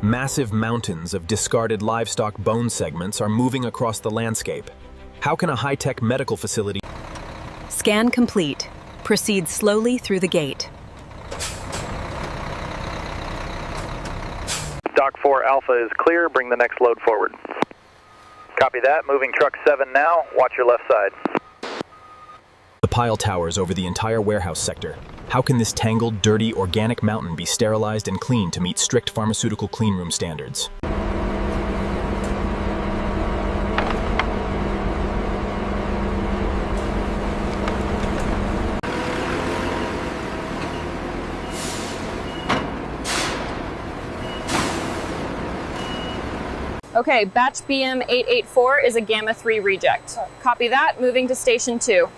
Massive mountains of discarded livestock bone segments are moving across the landscape. How can a high-tech medical facility... Scan complete. Proceed slowly through the gate. Dock 4 Alpha is clear. Bring the next load forward. Copy that. Moving truck 7 now. Watch your left side. The pile towers over the entire warehouse sector. How can this tangled, dirty, organic mountain be sterilized and cleaned to meet strict pharmaceutical cleanroom standards? Okay, batch BM884 is a Gamma 3 reject. Copy that, moving to station 2.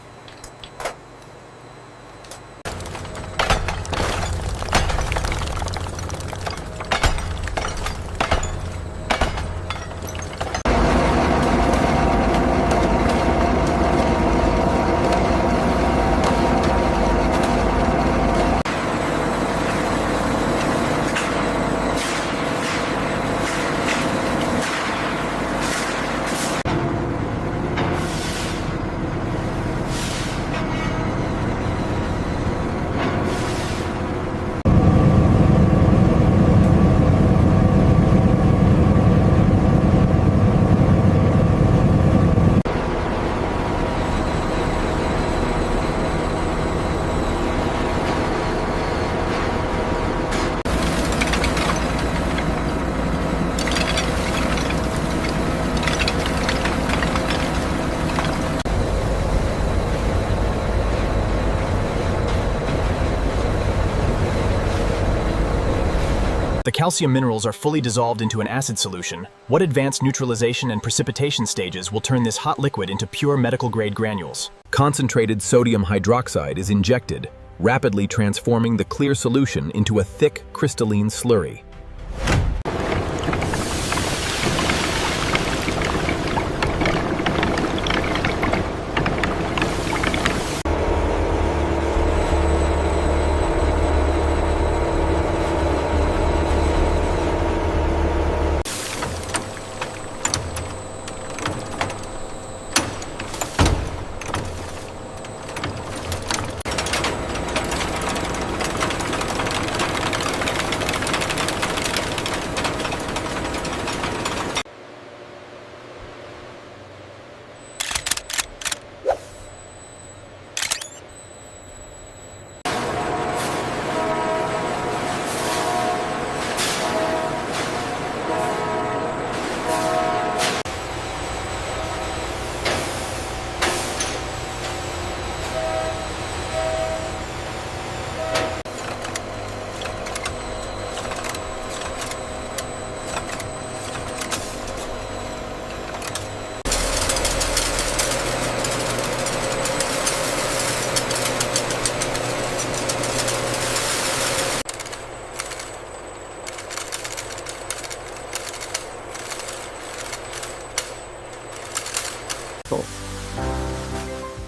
The calcium minerals are fully dissolved into an acid solution. What advanced neutralization and precipitation stages will turn this hot liquid into pure medical-grade granules? Concentrated sodium hydroxide is injected, rapidly transforming the clear solution into a thick, crystalline slurry.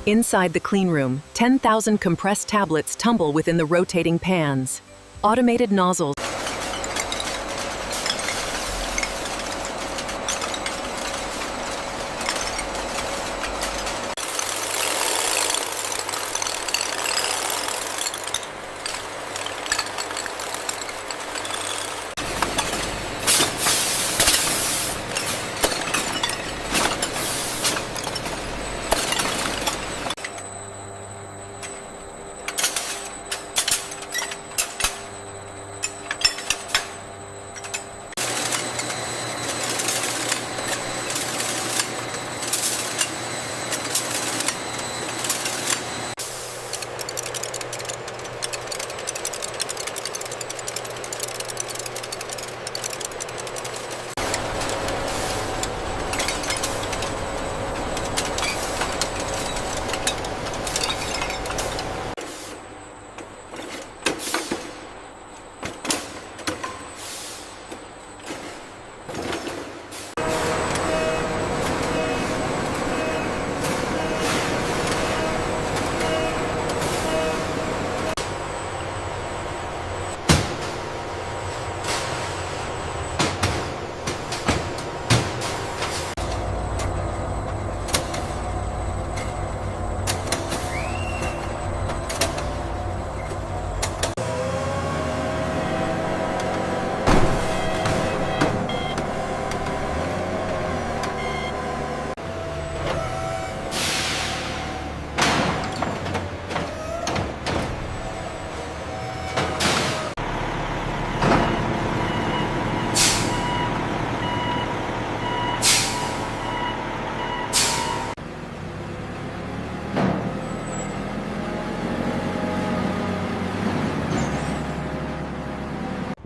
Inside the cleanroom, 10,000 compressed tablets tumble within the rotating pans. Automated nozzles.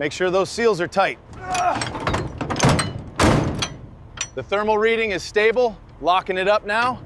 Make sure those seals are tight. The thermal reading is stable. Locking it up now.